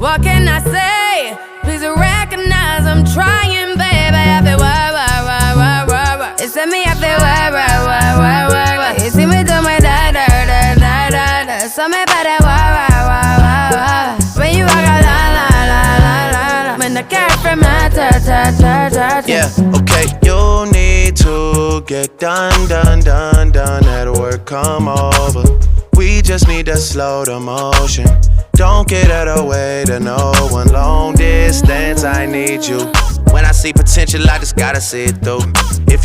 What can I say? Please recognize I'm trying, baby. I feel work. It's me, I feel work. You see me do my da. So me better work. When you walk a la. When the car from my ta. Yeah, okay. You need to get done. At work, come over. We just need to slow the motion. Don't get out of the way to no one. Long distance, I need you. When I see potential, I just gotta see it through. If